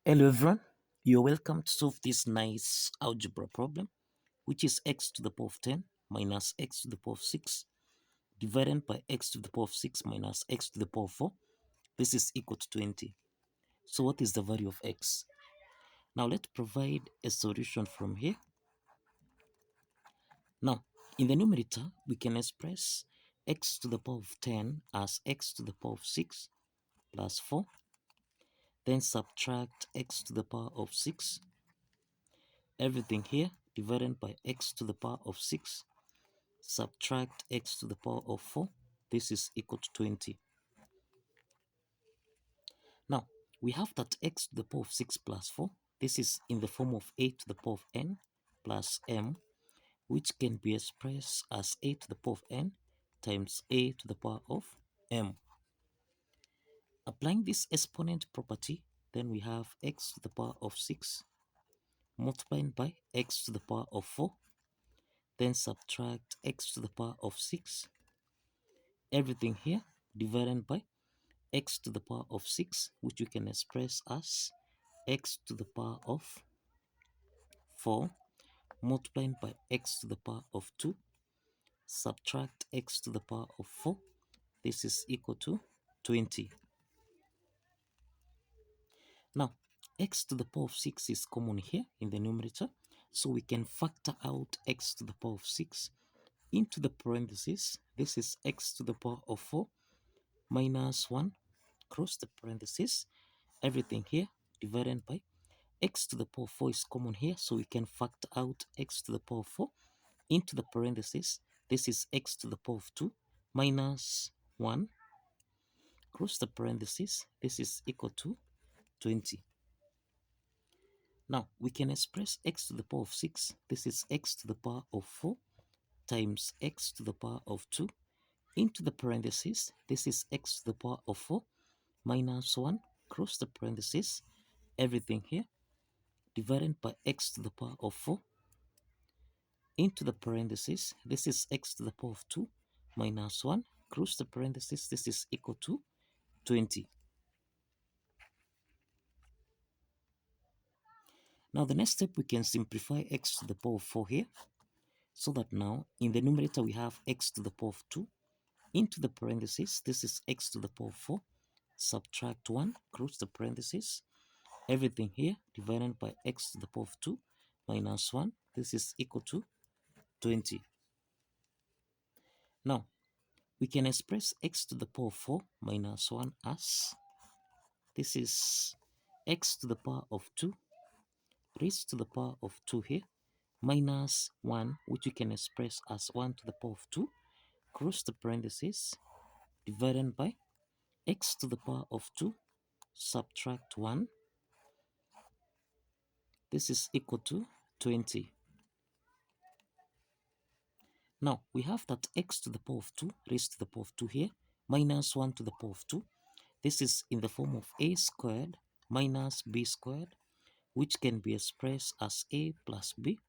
Hello everyone, you're welcome to solve this nice algebra problem, which is x to the power of 10 minus x to the power of 6 divided by x to the power of 6 minus x to the power of 4. This is equal to 20. So what is the value of x? Now let's provide a solution from here. Now, in the numerator, we can express x to the power of 10 as x to the power of 6 plus 4. Then subtract x to the power of 6. Everything here divided by x to the power of 6. Subtract x to the power of 4. This is equal to 20. Now, we have that x to the power of 6 plus 4. This is in the form of a to the power of n plus m, which can be expressed as a to the power of n times a to the power of m. Applying this exponent property, then we have x to the power of 6 multiplied by x to the power of 4. Then subtract x to the power of 6. Everything here divided by x to the power of 6, which you can express as x to the power of 4 multiplied by x to the power of 2. Subtract x to the power of 4. This is equal to 20. Now, x to the power of 6 is common here in the numerator, so we can factor out x to the power of 6 into the parentheses. This is x to the power of 4 minus 1, cross the parentheses. Everything here divided by x to the power of 4 is common here, so we can factor out x to the power of 4 into the parentheses. This is x to the power of 2 minus 1, cross the parentheses. This is equal to 20. Now, we can express x to the power of 6. This is x to the power of 4 times x to the power of 2 into the parentheses. This is x to the power of 4 minus 1, cross the parentheses. Everything here divided by x to the power of 4 into the parentheses. This is x to the power of 2 minus 1, close the parentheses. This is equal to 20. Now the next step, we can simplify x to the power of 4 here, so that now in the numerator we have x to the power of 2 into the parentheses. This is x to the power of 4, subtract 1, close the parentheses. Everything here divided by x to the power of 2 minus 1. This is equal to 20. Now, we can express x to the power of 4 minus 1 as, this is x to the power of 2 raised to the power of 2 here, minus 1, which we can express as 1 to the power of 2, cross the parentheses, divided by x to the power of 2, subtract 1. This is equal to 20. Now, we have that x to the power of 2 raised to the power of 2 here, minus 1 to the power of 2. This is in the form of a squared minus b squared, which can be expressed as a plus b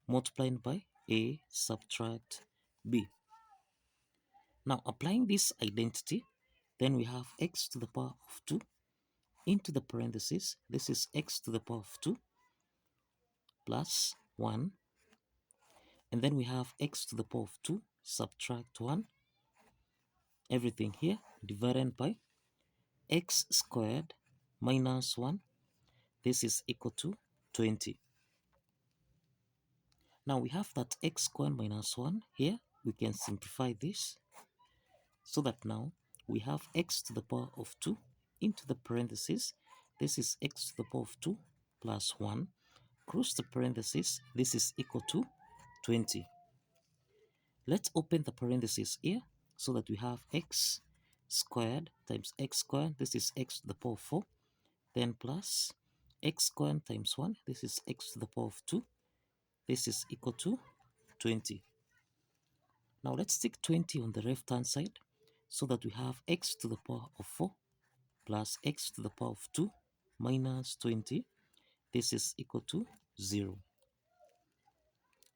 multiplied by a subtract b. Now, applying this identity, then we have x to the power of 2 into the parentheses. This is x to the power of 2 plus 1. And then we have x to the power of 2 subtract 1. Everything here divided by x squared minus 1. This is equal to 20. Now we have that x squared minus 1 here. We can simplify this so that now we have x to the power of 2 into the parentheses. This is x to the power of 2 plus 1. Close the parentheses. This is equal to 20. Let's open the parentheses here so that we have x squared times x squared. This is x to the power of 4. Then plus x squared times 1. This is x to the power of 2. This is equal to 20. Now let's take 20 on the left hand side so that we have x to the power of 4 plus x to the power of 2 minus 20. This is equal to 0.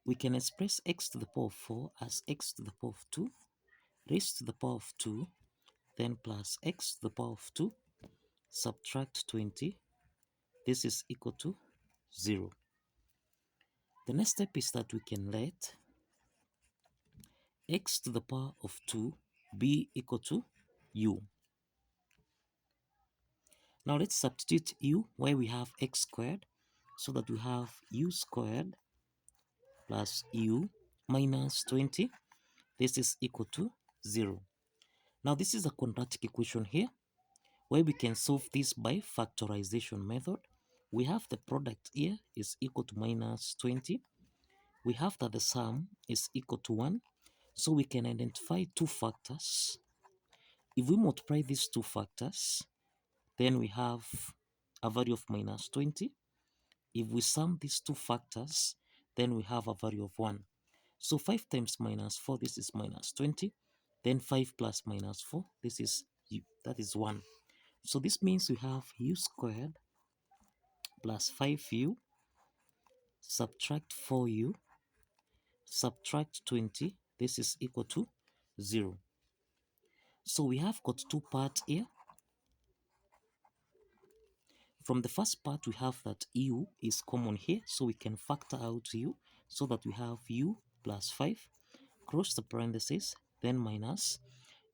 We can express x to the power of 4 as x to the power of 2 raised to the power of 2, then plus x to the power of 2, subtract 20. this is equal to 0. The next step is that we can let x to the power of 2 be equal to u. Now let's substitute u where we have x squared, so that we have u squared plus u minus 20. This is equal to 0. Now this is a quadratic equation here, where we can solve this by factorization method. We have the product here is equal to minus 20. We have that the sum is equal to 1. So we can identify two factors. If we multiply these two factors, then we have a value of minus 20. If we sum these two factors, then we have a value of 1. So 5 times minus 4, this is minus 20. Then 5 plus minus 4, this is u, that is 1. So this means we have u squared plus 5u, subtract 4u, subtract 20, this is equal to 0. So we have got two parts here. From the first part, we have that u is common here, so we can factor out u, so that we have u plus 5, cross the parentheses, then minus.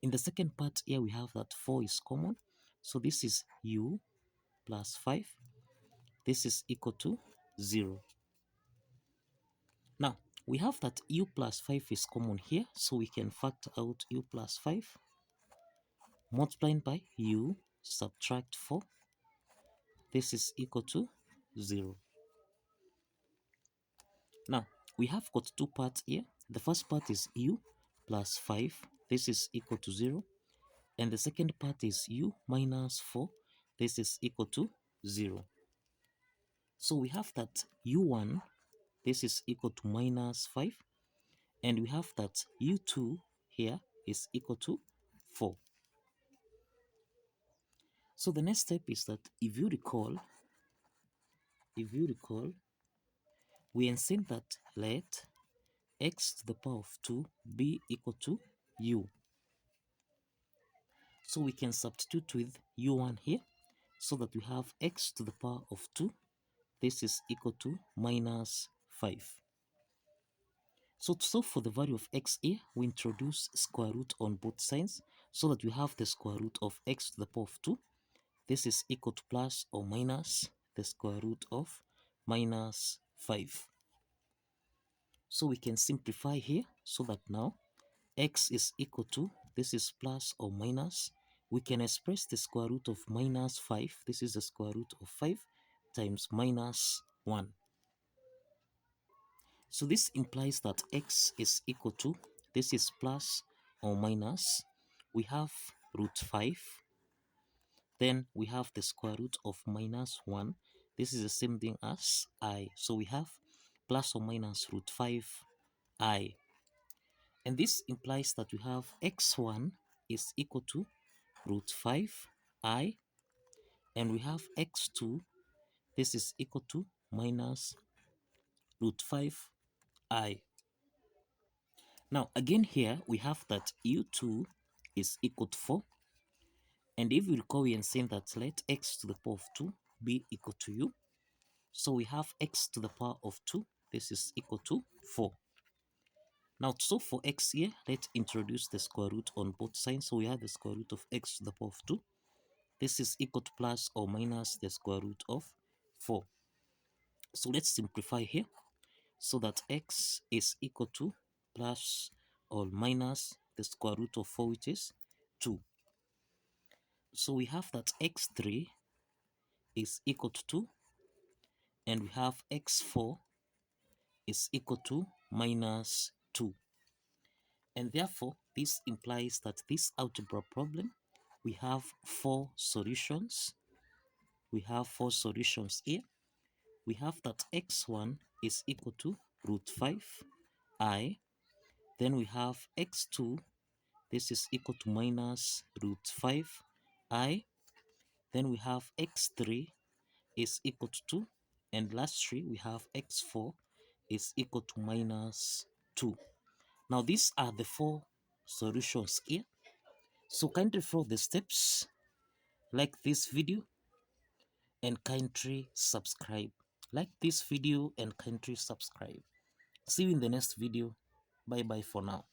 In the second part here, we have that 4 is common, so this is u plus 5. This is equal to 0. Now, we have that u plus 5 is common here, so we can factor out u plus 5, multiplying by u, subtract 4. This is equal to 0. Now, we have got two parts here. The first part is u plus 5. This is equal to 0. And the second part is u minus 4. This is equal to 0. So we have that u1, this is equal to minus 5. And we have that u2 here is equal to 4. So the next step is that if you recall, we insist that let x to the power of 2 be equal to u. So we can substitute with u1 here, so that we have x to the power of 2. This is equal to minus 5. So to solve for the value of x here, we introduce square root on both sides, so that we have the square root of x to the power of 2. This is equal to plus or minus the square root of minus 5. So we can simplify here, so that now x is equal to, this is plus or minus. We can express the square root of minus 5. This is the square root of 5 times minus 1. So this implies that x is equal to, this is plus or minus. We have root 5. Then we have the square root of minus 1. This is the same thing as I. So we have plus or minus root 5i. And this implies that we have x1 is equal to root 5i. And we have x2, this is equal to minus root 5i. Now again here, we have that u2 is equal to 4. And if you recall, we are saying that let x to the power of 2 be equal to u. So we have x to the power of 2. This is equal to 4. Now, so for x here, let's introduce the square root on both sides. So we have the square root of x to the power of 2. This is equal to plus or minus the square root of 4. So let's simplify here, so that x is equal to plus or minus the square root of 4, which is 2. So we have that x3 is equal to 2, and we have x4 is equal to minus 2. And therefore, this implies that this algebra problem, we have 4 solutions. We have 4 solutions here. We have that x1 is equal to root 5i. Then we have x2, this is equal to minus root 5i. Then we have x3 is equal to 2. And lastly, we have x4 is equal to minus 2. Now these are the 4 solutions here. So kindly follow the steps, like this video, and kindly subscribe. Like this video and kindly subscribe. See you in the next video. Bye bye for now.